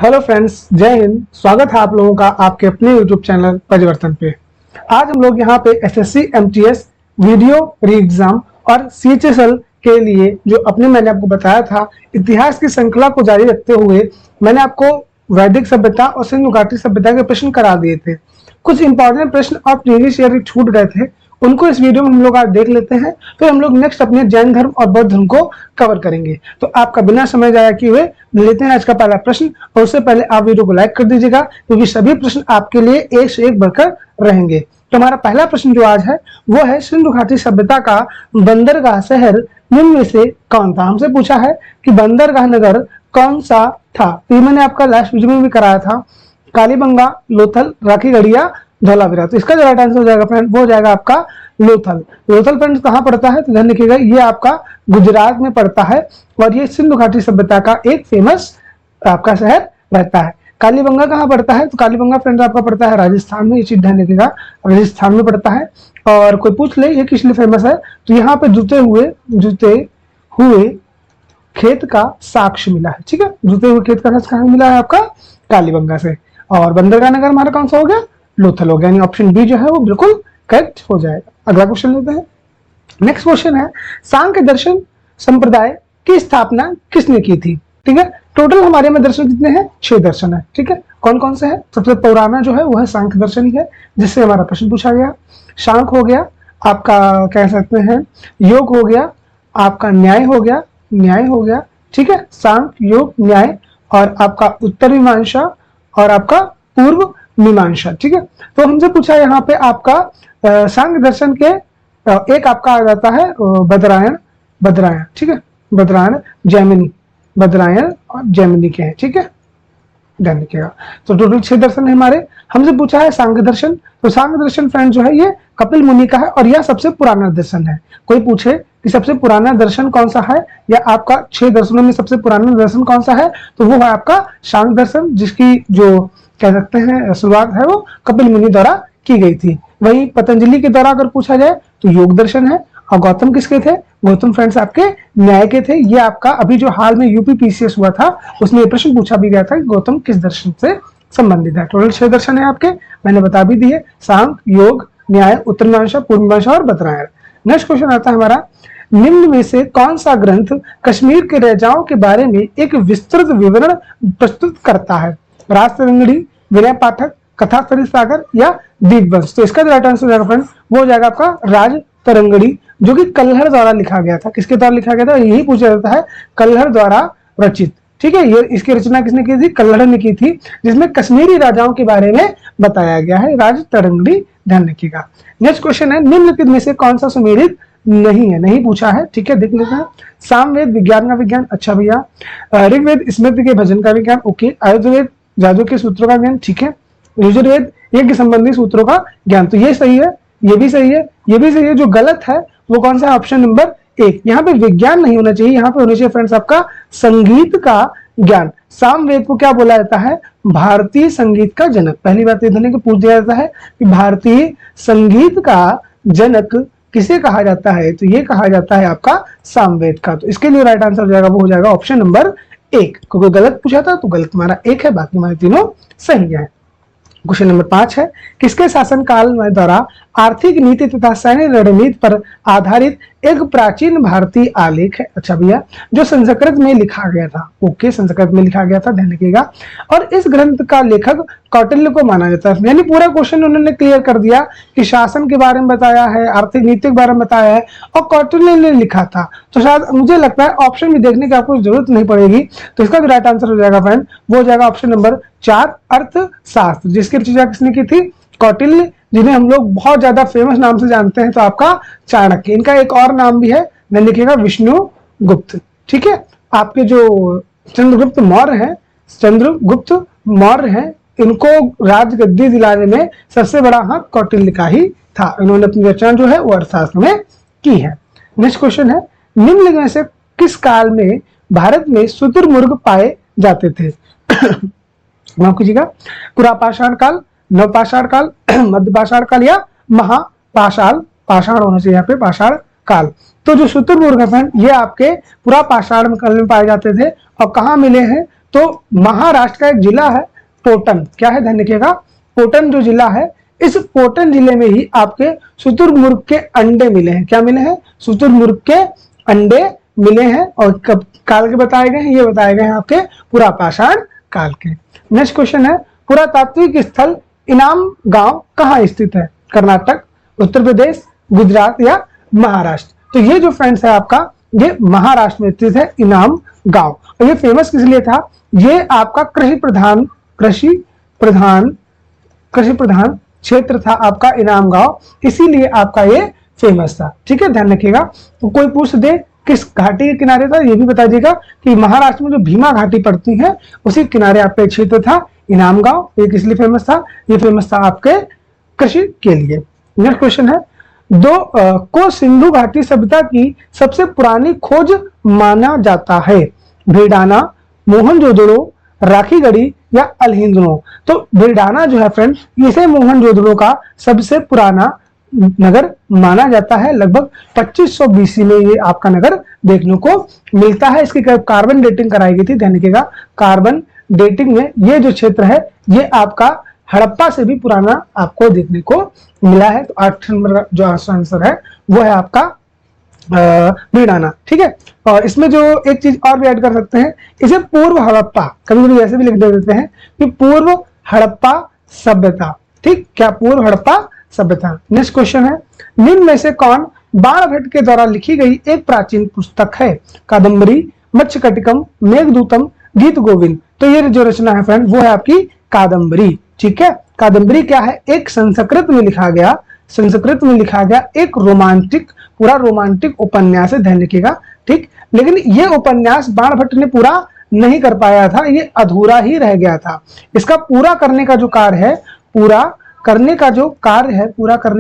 Hello friends, जय हिंद। स्वागत है आप लोगों का आपके अपने यूट्यूब चैनल परिवर्तन पे। आज हम लोग यहाँ पे एसएससी एमटीएस वीडियो री एग्जाम और सीएचएसएल के लिए जो मैंने आपको बताया था इतिहास की श्रृंखला को जारी रखते हुए मैंने आपको वैदिक सभ्यता और सिंधु घाटी सभ्यता के प्रश्न करा दिए थे। कुछ इंपॉर्टेंट प्रश्न और प्रीवियस ईयर छूट गए थे, उनको इस वीडियो में हम लोग आज देख लेते हैं। फिर हम लोग नेक्स्ट अपने जैन धर्म और बौद्ध धर्म को कवर करेंगे। तो आपका बिना समय जाया किए हुए लेते हैं आज का पहला प्रश्न। और उससे पहले आप वीडियो को लाइक कर दीजिएगा, क्योंकि सभी प्रश्न आपके लिए एक से एक बढ़कर रहेंगे। तो हमारा पहला प्रश्न जो आज है वो है, सिंधु घाटी सभ्यता का बंदरगाह शहर निम्न में से कौन था। हमसे पूछा है कि बंदरगाह नगर कौन सा था। तो ये मैंने आपका लास्ट वीडियो में भी कराया था, कालीबंगा, लोथल, राखीगढ़िया, धौलावीरा। तो इसका जो राइट आंसर हो जाएगा फ्रेंड वो हो जाएगा आपका लोथल। लोथल फ्रेंड कहाँ पड़ता है तो ध्यान रखिएगा, ये आपका गुजरात में पड़ता है और ये सिंधु घाटी सभ्यता का एक फेमस आपका शहर रहता है। कालीबंगा कहाँ पड़ता है तो कालीबंगा फ्रेंड आपका पड़ता है राजस्थान में। ये चीज ध्यान रखिएगा, राजस्थान में पड़ता है। और कोई पूछ ले ये किस लिए फेमस है तो यहाँ पे जुते हुए खेत का साक्ष्य मिला है। ठीक है, जुते हुए खेत का साक्ष्य कहाँ मिला है आपका कालीबंगा से। और बंदरगाह नगर हमारा कौन सा हो गया, लोथल हो गया, यानी ऑप्शन बी जो है वो बिल्कुल करेक्ट हो जाएगा। अगला क्वेश्चन लेते हैं। नेक्स्ट क्वेश्चन है, सांख्य दर्शन संप्रदाय की स्थापना किसने की थी। ठीक है, टोटल हमारे में दर्शन कितने हैं, 6 दर्शन है। ठीक है, कौन कौन से हैं, सबसे पुराना जो है वो है सांख्य दर्शन ही है, जिससे हमारा प्रश्न पूछा गया। सांख्य हो गया, आपका कह सकते हैं योग हो गया, आपका न्याय हो गया। ठीक है, सांख्य, योग, न्याय और आपका उत्तर मीमांसा और आपका पूर्व मीमांसा। ठीक है, तो हमसे पूछा यहाँ पे आपका सांख्य दर्शन के एक आपका आ जाता है बदरायण। ठीक है, बदरायण और जैमिनी के हैं। ठीक है, ध्यान रखिएगा। तो टोटल 6 दर्शन है हमारे। हमसे पूछा है सांख्य दर्शन, तो सांख्य दर्शन फ्रेंड जो है ये कपिल मुनि का है और यह सबसे पुराना दर्शन है। कोई पूछे कि सबसे पुराना दर्शन कौन सा है या आपका 6 दर्शनों में सबसे पुराना दर्शन कौन सा है तो वो है आपका सांख्य दर्शन, जिसकी जो कह सकते हैं शुरुआत है वो कपिल मुनि द्वारा की गई थी। वही पतंजलि के द्वारा अगर पूछा जाए तो योग दर्शन है। और गौतम किसके थे, गौतम फ्रेंड्स आपके न्याय के थे। ये आपका अभी जो हाल में यूपी पीसीएस हुआ था उसमें प्रश्न पूछा भी गया था कि गौतम किस दर्शन से संबंधित है। टोटल 6 दर्शन है आपके, मैंने बता भी दिए, सांख्य, योग, न्याय, उत्तर मीमांसा, पूर्व मीमांसा और बदरायण। नेक्स्ट क्वेश्चन आता है हमारा, निम्न में से कौन सा ग्रंथ कश्मीर के राजाओं के बारे में एक विस्तृत विवरण प्रस्तुत करता है। राज तरंगिणी, विनय पाठक, कथा सरिसागर या दीपवंश। तो इसका जो राइट आंसर हो जाएगा फ्रेंड वो हो जाएगा आपका राज तरंगिणी, जो कि कल्हड़ द्वारा लिखा गया था। किसके द्वारा लिखा गया था, यही पूछा जाता है, कल्हड़ द्वारा रचित। ठीक है, ये इसकी रचना किसने की थी, कल्हड़ ने की थी, जिसमें कश्मीरी राजाओं के बारे में बताया गया है, राज तरंगिणी। ध्यान रखिएगा। नेक्स्ट क्वेश्चन है, निम्नलिखित में से कौन सा सुमेलित नहीं है, नहीं पूछा है। ठीक है, देख लेते हैं। सामवेद विज्ञान का विज्ञान, अच्छा भैया। ऋग्वेद स्मृति के भजन का विज्ञान, ओके। आयुर्वेद जादू के सूत्रों का ज्ञान, ठीक है। यजुर्वेद यज्ञ संबंधी सूत्रों का ज्ञान, तो ये सही है, ये भी सही है, ये भी सही है। जो गलत है वो कौन सा, ऑप्शन नंबर 1। यहाँ पे विज्ञान नहीं होना चाहिए, यहाँ पे होना चाहिए फ्रेंड्स आपका संगीत का ज्ञान। सामवेद को क्या बोला जाता है, भारतीय संगीत का जनक। पहली बात इधर को पूछ दिया जाता है कि भारतीय संगीत का जनक किसे कहा जाता है, तो ये कहा जाता है आपका सामवेद का। तो इसके लिए राइट आंसर हो जाएगा वो हो जाएगा ऑप्शन नंबर 1। क्योंकि गलत पूछा था तो गलत हमारा 1 है, बाकी हमारे तीनों सही है। क्वेश्चन नंबर 5 है, किसके शासनकाल में द्वारा आर्थिक नीति तथा सैन्य रणनीति पर आधारित एक प्राचीन भारतीय आलेख है। अच्छा भैया, जो संस्कृत में लिखा गया था। ओके, संस्कृत में लिखा गया था, ध्यान रखिएगा। और इस ग्रंथ का लेखक कौटिल्य को माना जाता है। यानी पूरा क्वेश्चन उन्होंने क्लियर कर दिया कि शासन के बारे में बताया है, आर्थिक नीति के बारे में बताया है और कौटिल्य ने लिखा था। तो शायद मुझे लगता है ऑप्शन भी देखने की आपको जरूरत नहीं पड़ेगी। तो इसका जो राइट आंसर हो जाएगा फ्रेंड वो हो जाएगा ऑप्शन नंबर 4, अर्थशास्त्र, जिसकी रचना किसने की थी, कौटिल्य, जिन्हें हम लोग बहुत ज्यादा फेमस नाम से जानते हैं, तो आपका चाणक्य। इनका एक और नाम भी है, ध्यान लिखिएगा, विष्णुगुप्त। ठीक है, आपके जो चंद्रगुप्त मौर्य हैं, इनको राजगद्दी दिलाने में सबसे बड़ा हाथ कौटिल्य का ही था। इन्होंने अपनी रचना जो है वो अर्थशास्त्र में की है। नेक्स्ट क्वेश्चन है, निम्नलिखित में से किस काल में भारत में शुतुरमुर्ग पाए जाते थे। माफ कीजिएगा, पुरापाषाण काल, नवपाषाण काल, मध्यपाषाण काल या पाषाण होना चाहिए यहाँ पे, पाषाण काल। तो जो शुतुरमुर्ग है ये आपके पुरापाषाण काल में पाए जाते थे और कहाँ मिले हैं, तो महाराष्ट्र का एक जिला है पोटन, क्या है ध्यान रखिएगा, पोटन जो जिला है, इस पोटन जिले में ही आपके शुतुरमुर्ग के अंडे मिले हैं। क्या मिले हैं? शुतुरमुर्ग के अंडे मिले हैं। और कब काल के बताए गए हैं? ये बताए गए हैं आपके पुरापाषाण काल के। नेक्स्ट क्वेश्चन है, पुरातात्विक स्थल इनाम गांव कहाँ स्थित है? कर्नाटक, उत्तर प्रदेश, गुजरात या महाराष्ट्र? तो ये जो फ्रेंड्स है आपका, ये महाराष्ट्र में स्थित है इनाम गांव। और ये फेमस किस लिए था? ये आपका कृषि प्रधान क्षेत्र था आपका इनाम गांव, इसीलिए आपका ये फेमस था। ठीक है, ध्यान रखिएगा। तो कोई पूछ दे किस घाटी के किनारे था, ये भी बता दीजिएगा कि महाराष्ट्र में जो भीमा घाटी पड़ती है उसी किनारे आपका क्षेत्र था इनाम गांव। ये किस लिए फेमस था? ये फेमस था आपके कृषि के लिए। नेक्स्ट क्वेश्चन है, को सिंधु घाटी सभ्यता की सबसे पुरानी खोज माना जाता है? भीडाना, मोहनजोदड़ो, राखीगढ़ी या अल्हिंद्रो? तो भीडाना जो है फ्रेंड, इसे मोहनजोदड़ो का सबसे पुराना नगर माना जाता है। लगभग 2500 BC में ये आपका नगर देखने को मिलता है। इसकी कार्बन डेटिंग कराई गई थी, ध्यान रखिएगा। कार्बन डेटिंग में ये जो क्षेत्र है ये आपका हड़प्पा से भी पुराना आपको देखने को मिला है। तो 8 नंबर का जो आंसर है वो है आपका भीडाना। ठीक है, और इसमें जो एक चीज और भी ऐड कर सकते हैं, इसे पूर्व हड़प्पा, कभी कभी ऐसे भी लिख देते हैं कि पूर्व हड़प्पा सभ्यता। ठीक, क्या पूर्व हड़प्पा सभ्यता। नेक्स्ट क्वेश्चन है, निम्न में से कौन बाणभट्ट के द्वारा लिखी गई एक प्राचीन पुस्तक है? कादम्बरी, मत्स्यकटिकम, मेघदूतम, गीत गोविंद? तो ये जो रचना है फ्रेंड वो है आपकी कादम्बरी। ठीक है, कादम्बरी क्या है? एक संस्कृत में लिखा गया एक रोमांटिक, पूरा रोमांटिक उपन्यास है, ध्यान रखिएगा। ठीक, लेकिन ये उपन्यास बाणभट्ट ने पूरा नहीं कर पाया था, ये अधूरा ही रह गया था। इसका पूरा करने का जो कार्य है, पूरा करने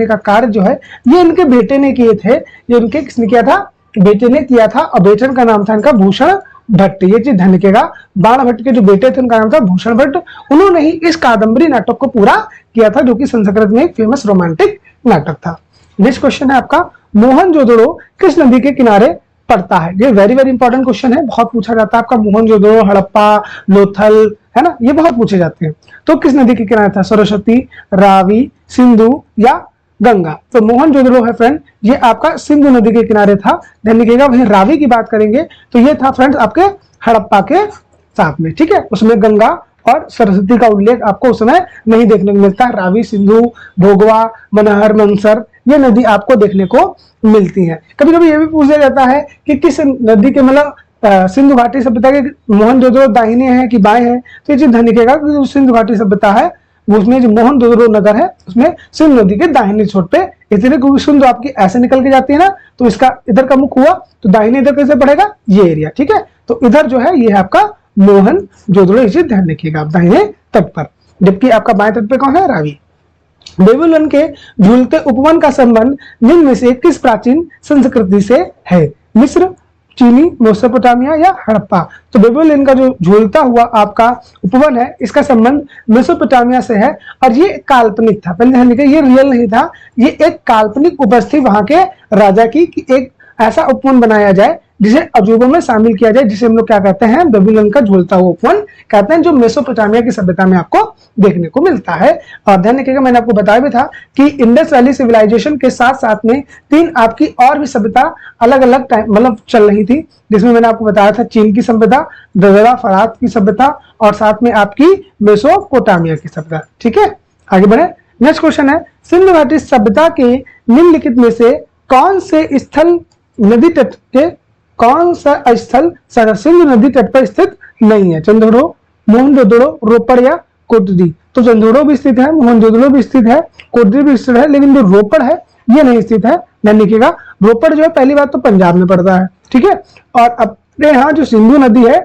का कार्य जो है ये इनके बेटे ने किए थे। ये इनके किसने किया था? बेटे ने किया था, और बेटे का नाम था इनका भूषण भट्ट। ये चीज ध्यान रखिएगा, बाणभट्ट के जो बेटे थे उनका नाम था भूषण भट्ट। उन्होंने ही इस कादम्बरी नाटक को पूरा किया था, जो कि संस्कृत में एक फेमस रोमांटिक नाटक था। नेक्स्ट क्वेश्चन है आपका, मोहनजोदड़ो किस नदी के किनारे पड़ता है? ये वेरी वेरी इंपॉर्टेंट क्वेश्चन है, बहुत पूछा जाता है आपका। मोहनजोदड़ो, हड़प्पा, लोथल, है ना, ये बहुत पूछे जाते हैं। तो किस नदी के किनारे था? सरस्वती, रावी, सिंधु या गंगा? तो मोहनजोदड़ो है फ्रेंड, ये आपका सिंधु नदी के किनारे था, ध्यान रखिएगा। वहीं रावी की बात करेंगे तो ये था फ्रेंड्स आपके हड़प्पा के साथ में। ठीक है, उसमें गंगा और सरस्वती का उल्लेख आपको उस समय नहीं देखने को मिलता है। रावी, सिंधु, भोगवा, मनहर, मंसर, ये नदी आपको देखने को मिलती है। कभी कभी ये भी पूछा जाता है कि किस नदी के, मतलब सिंधु घाटी सभ्यता के मोहनजोदड़ो दाहिने हैं कि बाएं हैं? तो ये चीज ध्यान रखिएगा कि सिंधु घाटी सभ्यता है उसमें जो मोहनजोदड़ो नगर है उसमें सिंधु नदी के दाहिने छोर पे, इसलिए क्योंकि सिंधु आपकी ऐसे निकल के जाती है ना, तो इसका इधर का मुख हुआ तो दाहिने इधर कैसे पड़ेगा? ये एरिया। ठीक है, तो इधर जो है ये है आपका मोहनजोदड़ो, इसे ध्यान रखिएगा आप दाहिने तट पर। जबकि आपका बाएं तट पे कौन है? रावी। बेबीलोन के झूलते उपवन का संबंध निम्न में से किस प्राचीन संस्कृति से है? मिस्र, चीनी, मेसोपोटामिया या हड़प्पा? तो बेबीलोन का जो झूलता हुआ आपका उपवन है इसका संबंध मेसोपोटामिया से है, और ये काल्पनिक था। पहले ध्यान रखिए, ये रियल नहीं था, ये एक काल्पनिक उपज थी वहां के राजा की कि एक ऐसा उपवन बनाया जाए जिसे अजूबों में शामिल किया जाए, जिसे हम लोग क्या कहते हैं? बेबीलोन का झूलता हुआ उपवन कहते हैं, जो मेसोपोटामिया की सभ्यता में आपको देखने को मिलता है। और ध्यान रखिएगा, मैंने आपको बताया भी था कि इंडस वैली सिविलाइजेशन के साथ साथ में 3 आपकी और भी सभ्यता अलग अलग टाइम मतलब चल रही थी, जिसमें मैंने आपको बताया था चीन की सभ्यता, ददरा फरात की सभ्यता, और साथ में आपकी मेसोपोटामिया की सभ्यता। ठीक है, आगे बढ़े। नेक्स्ट क्वेश्चन है, सिंधु घाटी सभ्यता के निम्नलिखित में से कौन से स्थल नदी तट के, कौन सा स्थल सिंधु नदी तट पर स्थित नहीं है? चंदोड़ो, मोहनजोदड़ो, रोपड़ या कोटद्री? तो चंदोड़ो भी स्थित है, मोहनजोदड़ो भी स्थित है, कोटद्री भी स्थित है, लेकिन जो रोपड़ है ये नहीं स्थित है। ध्यान रखिएगा, रोपड़ जो है पहली बात तो पंजाब में पड़ता है। ठीक है, और अपने यहाँ जो सिंधु नदी है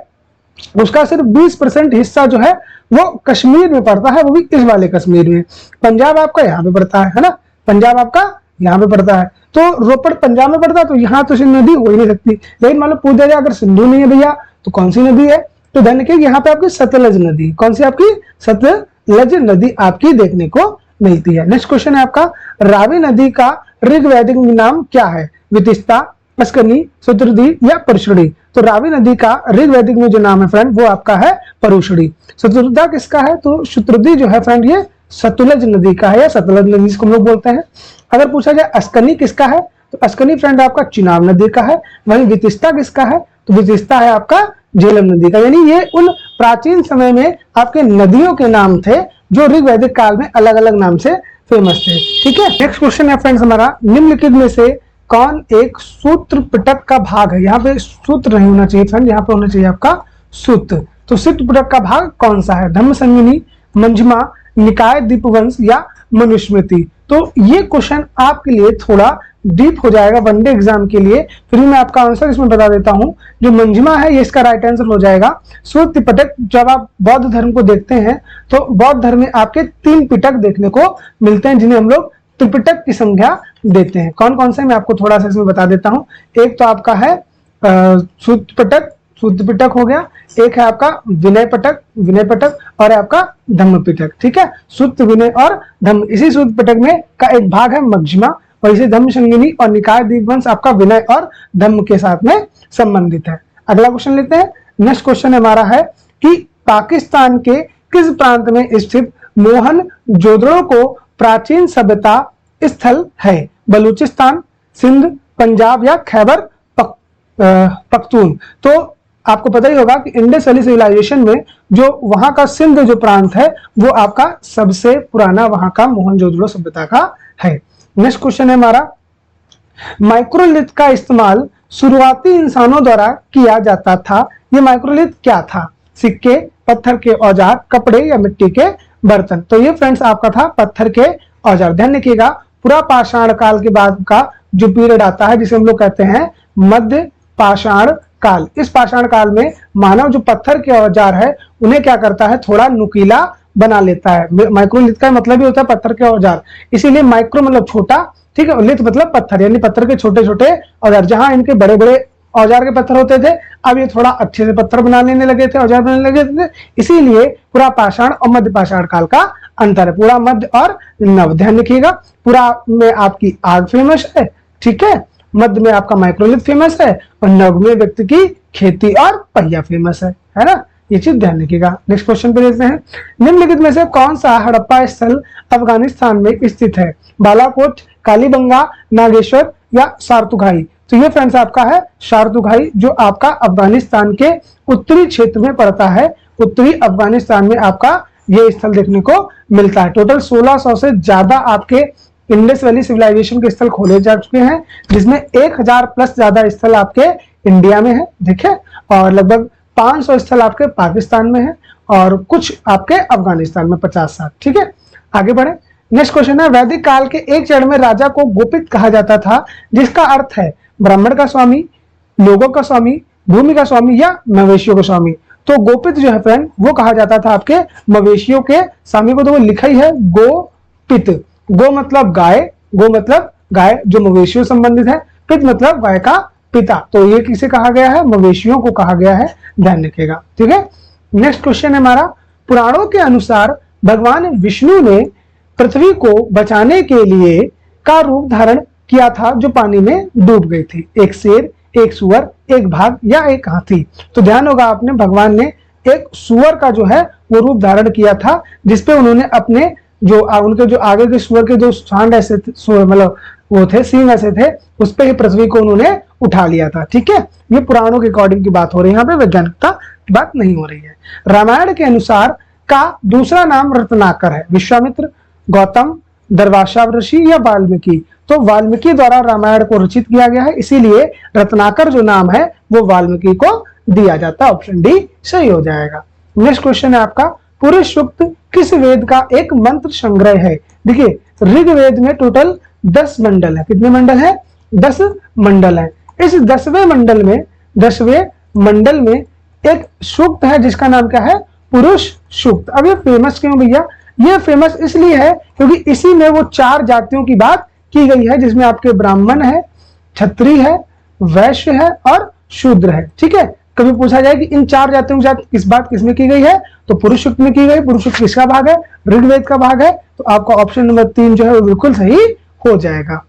उसका सिर्फ 20% हिस्सा जो है वो कश्मीर में पड़ता है, वो भी इस वाले कश्मीर में। पंजाब आपका यहाँ पे पड़ता है ना, पंजाब आपका यहाँ पे पड़ता है। तो रोपड़ पंजाब में पड़ता है, तो यहाँ तो सिंधु नदी हो ही नहीं सकती। लेकिन मान लो पूछ दिया जाए अगर सिंधु नहीं है भैया तो कौन सी नदी है? तो ध्यान रखिए यहाँ पे आपकी सतलज नदी, कौन सी आपकी? सतलज नदी आपकी देखने को मिलती है। नेक्स्ट क्वेश्चन है आपका, रावी नदी का ऋग्वैदिक नाम क्या है? वितिस्ता, अस्कनी, शत्रुदी या परुषणी। तो रावी नदी का ऋग्वैदिक में जो नाम है फ्रेंड वो आपका है परुषणी। शत्रुदा किसका है? तो शत्रुदी जो है फ्रेंड ये सतलज नदी का है या सतलज नदी जिसको हम लोग बोलते हैं। अगर पूछा जाए अस्कनी किसका है, तो अस्कनी फ्रेंड आपका चिनाब नदी का है। वहीं वितिस्ता किसका है? तो वितिस्ता है आपका झेलम नदी का। यानी ये उन प्राचीन समय में आपके नदियों के नाम थे जो ऋग्वैदिक काल में अलग अलग नाम से फेमस थे। ठीक है, नेक्स्ट क्वेश्चन है फ्रेंड्स हमारा, निम्नलिखित में से कौन एक सूत्र पिटक का भाग है? यहाँ पे सूत्र नहीं होना चाहिए फ्रेंड, यहाँ पे होना चाहिए आपका सूत्र। तो सूत्र पिटक का भाग कौन सा है? धम्म संगिनी, मंजमा, निकाय दीपवंश या मनुस्मृति। तो ये क्वेश्चन आपके लिए थोड़ा डीप हो जाएगा वनडे एग्जाम के लिए, फिर मैं आपका आंसर इसमें बता देता हूं। जो मंजमा है ये इसका राइट आंसर हो जाएगा। सूत्र पिटक, जब आप बौद्ध धर्म को देखते हैं तो बौद्ध धर्म में आपके 3 पिटक देखने को मिलते हैं जिन्हें हम लोग त्रिपिटक की संज्ञा देते हैं। कौन कौन से मैं आपको थोड़ा सा इसमें बता देता हूं। एक तो आपका है सूत्र पिटक, सूत्र पिटक हो गया। एक है आपका विनय पिटक, विनय पिटक, और आपका धम्म पिटक। ठीक है, सूत्र, विनय और धम्म, इसी सूत्र पिटक में का एक भाग है मध्यमा, और इसे धम्म संगिनी और निकाय दीपवंश आपका विनय और धम्म के साथ में संबंधित है। अगला क्वेश्चन लेते हैं। नेक्स्ट क्वेश्चन हमारा है कि पाकिस्तान के किस प्रांत में स्थित मोहनजोदड़ो को प्राचीन सभ्यता स्थल है? बलूचिस्तान, सिंध, पंजाब या खैबर पख्तून। तो आपको पता ही होगा कि इंडस वैली सिविलाइजेशन में जो वहां का सिंध जो प्रांत है वो आपका सबसे पुराना वहां का मोहनजोदड़ो सभ्यता का है। नेक्स्ट क्वेश्चन है हमारा, माइक्रोलिथ का इस्तेमाल शुरुआती इंसानों द्वारा किया जाता था। ये माइक्रोलिथ क्या था? सिक्के, पत्थर के औजार, कपड़े या मिट्टी के बर्तन। तो ये फ्रेंड्स आपका था पत्थर के औजार। ध्यान रखिएगा, पूरा पाषाण काल के बाद का जो पीरियड आता है जिसे हम लोग कहते हैं मध्य पाषाण काल। इस पाषाण काल में मानव जो पत्थर के औजार है उन्हें क्या करता है? थोड़ा नुकीला बना लेता है। माइक्रोलिथ का मतलब ही होता है पत्थर के औजार, इसीलिए माइक्रो मतलब छोटा, ठीक है, लिथ मतलब पत्थर, यानी पत्थर के छोटे छोटे औजार। जहां इनके बड़े बड़े औजार के पत्थर होते थे, अब ये थोड़ा अच्छे से पत्थर बना लेने लगे थे, औजार बनाने लगे थे। इसीलिए पूरा पाषाण और मध्य पाषाण काल का अंतर है, पूरा मध्य और नव। ध्यान रखिएगा, पूरा में आपकी आग फेमस है, ठीक है, मध्य में आपका माइक्रोलिथ फेमस है, और नव में व्यक्ति की खेती और पहिया फेमस है ना, ये चीज ध्यान रखिएगा। नेक्स्ट क्वेश्चन पे देखते हैं, निम्नलिखित में से कौन सा हड़प्पा स्थल अफगानिस्तान में स्थित है? बालाकोट, कालीबंगा, नागेश्वर या सारतुघाई। तो ये फ्रेंड्स आपका है सारतुघाई, जो आपका अफगानिस्तान के उत्तरी क्षेत्र में पड़ता है। उत्तरी अफगानिस्तान में आपका ये स्थल देखने को मिलता है। टोटल 1600 से ज्यादा आपके इंडस वैली सिविलाइजेशन के स्थल खोले जा चुके हैं, जिसमें 1000 प्लस ज्यादा स्थल आपके इंडिया में है, देखिए, और लगभग 500 स्थल आपके पाकिस्तान में है, और कुछ आपके अफगानिस्तान में 50-60। ठीक है, आगे बढ़े। नेक्स्ट क्वेश्चन है, वैदिक काल के एक चरण में राजा को गोपित कहा जाता था, जिसका अर्थ है ब्राह्मण का स्वामी, लोगों का स्वामी, भूमि का स्वामी या मवेशियों का स्वामी। तो गोपित जो है फ्रेंड वो कहा जाता था आपके मवेशियों के स्वामी को। तो वो लिखा ही है गोपित। गो मतलब गाय, गो मतलब गाय जो मवेशियों संबंधित है, पित मतलब गाय का पिता। तो ये किसे कहा गया है? मवेशियों को कहा गया है, ध्यान रखिएगा। ठीक है, नेक्स्ट क्वेश्चन है हमारा, पुराणों के अनुसार भगवान विष्णु ने पृथ्वी को बचाने के लिए का रूप धारण किया था जो पानी में डूब गई थी? एक शेर, एक सुअर, एक बाघ या एक हाथी। तो ध्यान होगा आपने, भगवान ने एक सुअर का जो है वो रूप धारण किया था, जिसपे उन्होंने अपने जो उनके जो आगे के सुअर के जो सांड ऐसे मतलब वो थे, सींग ऐसे थे, उस पे ही पृथ्वी को उन्होंने उठा लिया था। ठीक है, ये पुराणों के अकॉर्डिंग की बात हो रही है, यहाँ पे वैज्ञानिकता की बात नहीं हो रही है। रामायण के अनुसार का दूसरा नाम रत्नाकर है? विश्वामित्र, गौतम, दरवाशा ऋषि या वाल्मीकि। तो वाल्मीकि द्वारा रामायण को रचित किया गया है, इसीलिए रत्नाकर जो नाम है वो वाल्मीकि को दिया जाता है। ऑप्शन डी सही हो जाएगा। नेक्स्ट क्वेश्चन है आपका, पुरुष सूक्त किस वेद का एक मंत्र संग्रह है? देखिए, ऋग्वेद में टोटल 10 मंडल है। कितने मंडल है? 10 मंडल है। इस 10वें मंडल में एक सूक्त है जिसका नाम क्या है? पुरुष सूक्त। अब ये फेमस क्यों भैया? ये फेमस इसलिए है क्योंकि इसी में वो 4 जातियों की बात की गई है, जिसमें आपके ब्राह्मण है, क्षत्रिय है, वैश्य है और शूद्र है। ठीक है, कभी पूछा जाए कि इन 4 जातियों के साथ किस बात किसमें की गई है, तो पुरुष सूक्त में की गई। पुरुष सूक्त किसका भाग है? ऋग्वेद का भाग है। तो आपका ऑप्शन नंबर 3 जो है वो बिल्कुल सही हो जाएगा।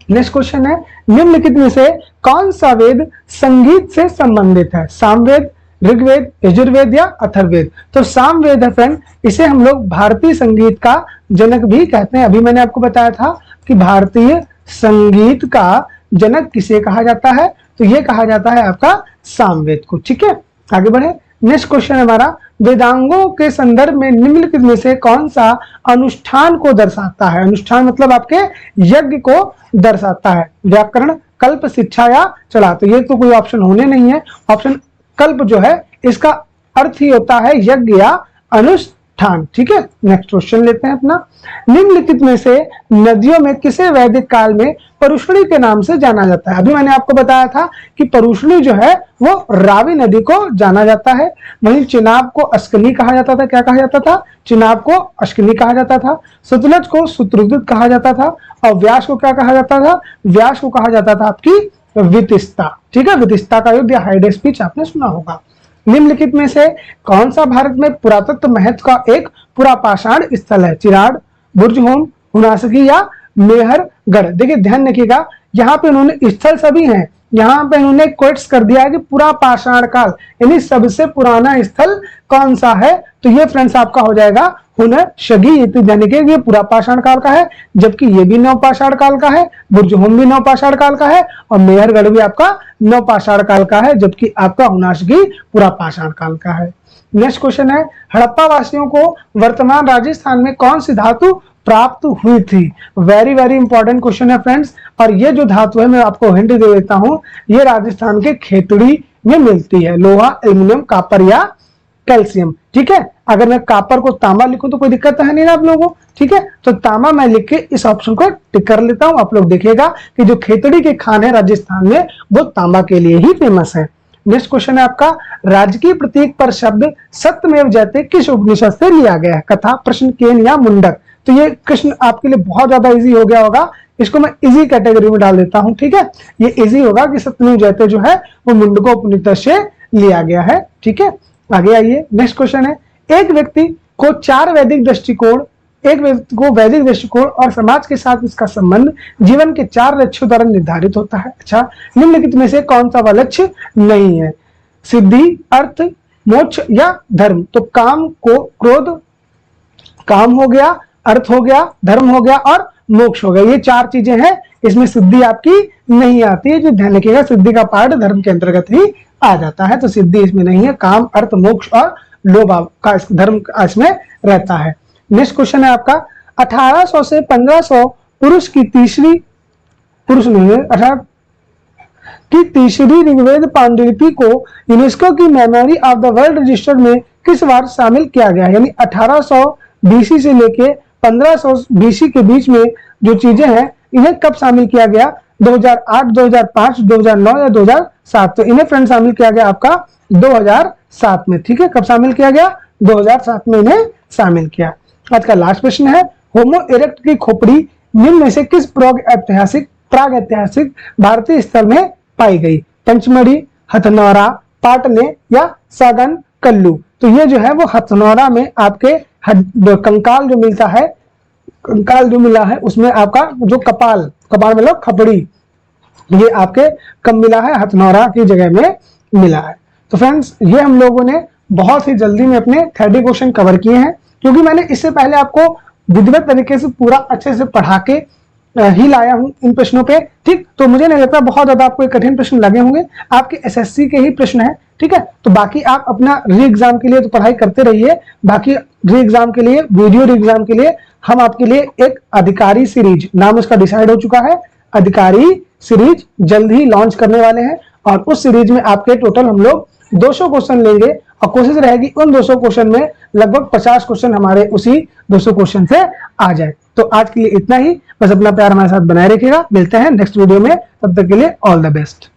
नेक्स्ट क्वेश्चन है, निम्नलिखित में से कौन सा वेद संगीत से संबंधित है? सामवेद, ऋग्वेद, यजुर्वेद या अथर्ववेद? तो सामवेद है फ्रेंड, इसे हम लोग भारतीय संगीत का जनक भी कहते हैं। अभी मैंने आपको बताया था कि भारतीय संगीत का जनक किसे कहा जाता है, तो ये कहा जाता है आपका सामवेद को। ठीक है, आगे बढ़े। नेक्स्ट क्वेश्चन हमारा, वेदांगों के संदर्भ में निम्नलिखित में से कौन सा अनुष्ठान को दर्शाता है? अनुष्ठान मतलब आपके यज्ञ को दर्शाता है। व्याकरण, कल्प, शिक्षा या चला? तो ये तो कोई ऑप्शन होने नहीं है। ऑप्शन कल्प जो है इसका अर्थ ही होता है यज्ञ या अनुष्ठान। ठीक है, नेक्स्ट क्वेश्चन लेते हैं अपना। निम्नलिखित में से नदियों में किसे वैदिक काल में परुष्णी के नाम से जाना जाता है? अभी मैंने आपको बताया था कि परुष्णी जो है वो रावी नदी को जाना जाता है। वहीं चिनाब को अश्कनी कहा जाता था। क्या कहा जाता था? चिनाब को अश्कनी कहा जाता था। सतलज को सुत्रदुत कहा जाता था। और व्यास को क्या कहा जाता था? व्यास को कहा जाता था आपकी वितिस्ता। ठीक है, वितिस्ता का युद्ध या हाइडे स्पीच आपने सुना होगा। निम्नलिखित में से कौन सा भारत में पुरातत्व महत्व का एक पुरापाषाण स्थल है? चिराड, बुर्जहोम, हुनासकी या मेहरगढ़? देखिए ध्यान रखिएगा, यहाँ पे उन्होंने स्थल सभी हैं, यहाँ पे उन्होंने क्वेट्स कर दिया है कि पुरापाषाण काल, यानी सबसे पुराना स्थल कौन सा है? तो ये फ्रेंड्स आपका हो जाएगा हुनसगी, यानी कि ये पुरापाषाण काल का है, जबकि ये भी नवपाषाण काल का है, बुर्जहोम भी नवपाषाण काल का है और मेहरगढ़ भी आपका नवपाषाण काल का है, जबकि आपका हुनसगी पुरापाषाण काल का है। नेक्स्ट क्वेश्चन है, हड़प्पा वासियों को वर्तमान राजस्थान में कौन सी धातु प्राप्त हुई थी? वेरी वेरी इंपॉर्टेंट क्वेश्चन है फ्रेंड्स। और ये जो धातु है मैं आपको हिंट दे देता हूं, ये राजस्थान के खेतड़ी में मिलती है। लोहा, एल्यूमिनियम, कॉपर या कैल्शियम। ठीक है, अगर मैं कॉपर को तांबा लिखूं तो कोई दिक्कत तो है नहीं ना आप लोगों को। ठीक है, तो तांबा मैं लिख के इस ऑप्शन को टिक कर लेता हूं। आप लोग देखिएगा कि जो खेतड़ी के खान है राजस्थान में वो तांबा के लिए ही फेमस है। नेक्स्ट क्वेश्चन है आपका, राजकीय प्रतीक पर शब्द सत्यमेव जयते किस उपनिषद से लिया गया है? कथा, प्रश्न, केन या मुंडक? तो ये प्रश्न आपके लिए बहुत ज्यादा इजी हो गया होगा, इसको मैं इजी कैटेगरी में डाल देता हूं। ठीक है, ये इजी होगा कि सत्यमेव जयते जो है वो मुंडको उपनिषद से लिया गया है। ठीक है, आगे आइए। नेक्स्ट क्वेश्चन है, एक व्यक्ति को चार वैदिक दृष्टिकोण, एक व्यक्ति को वैदिक दृष्टिकोण और समाज के साथ इसका संबंध जीवन के चार लक्ष्यों द्वारा निर्धारित होता है। अच्छा, निम्नलिखित में से कौन सा वह लक्ष्य नहीं है? सिद्धि, अर्थ, मोक्ष या धर्म? तो काम को क्रोध, काम हो गया, अर्थ हो गया, धर्म हो गया और मोक्ष हो गया, ये चार चीजें हैं। इसमें सिद्धि आपकी नहीं आती है, जो ध्यान रखिएगा सिद्धि का पार्ट धर्म के अंतर्गत ही आ जाता है, तो सिद्धि इसमें नहीं है। काम, अर्थ, मोक्ष और लोभ का धर्म इसमें रहता है। नेक्स्ट क्वेश्चन है आपका, 1800 से 1500 पुरुष की तीसरी ऋग्वेद पांडुलिपि को यूनेस्को की memory of the world register में किस बार शामिल किया गया? यानी 1800 बीसी से लेके 1500 बीसी के बीच में जो चीजें हैं इन्हें कब शामिल किया गया? 2008, 2005, 2009 या 2007? तो इन्हें फ्रेंड शामिल किया गया आपका 2007 में। ठीक है, कब शामिल किया गया? 2007 में इन्हें शामिल किया। आज का लास्ट प्रश्न है, होमो इरेक्ट की खोपड़ी निम्न में से किस प्राग ऐतिहासिक भारतीय स्थल में पाई गई? पंचमढ़ी, हथनौरा, पाटने या सागन कल्लू? तो ये जो है वो हथनौरा में आपके कंकाल जो मिलता है, कंकाल जो मिला है उसमें आपका जो कपाल मतलब खपड़ी, ये आपके कब मिला है? हथनौरा की जगह में मिला है। तो फ्रेंड्स ये हम लोगों ने बहुत ही जल्दी में अपने 30 क्वेश्चन कवर किए हैं, क्योंकि मैंने इससे पहले आपको विधिवत तरीके से पूरा अच्छे से पढ़ा के ही लाया हूं इन प्रश्नों पे। ठीक, तो मुझे नहीं लगता बहुत ज्यादा आपको कठिन प्रश्न लगे होंगे, आपके एसएससी के ही प्रश्न है। ठीक है, तो बाकी आप अपना री एग्जाम के लिए तो पढ़ाई करते रहिए। बाकी री एग्जाम के लिए, वीडियो री एग्जाम के लिए हम आपके लिए एक अधिकारी सीरीज, नाम उसका डिसाइड हो चुका है, अधिकारी सीरीज जल्द ही लॉन्च करने वाले हैं। और उस सीरीज में आपके टोटल हम लोग 200 क्वेश्चन लेंगे और कोशिश रहेगी उन 200 क्वेश्चन में लगभग 50 क्वेश्चन हमारे उसी 200 क्वेश्चन से आ जाए। तो आज के लिए इतना ही, बस अपना प्यार हमारे साथ बनाए रखिएगा। मिलते हैं नेक्स्ट वीडियो में, तब तक के लिए ऑल द बेस्ट।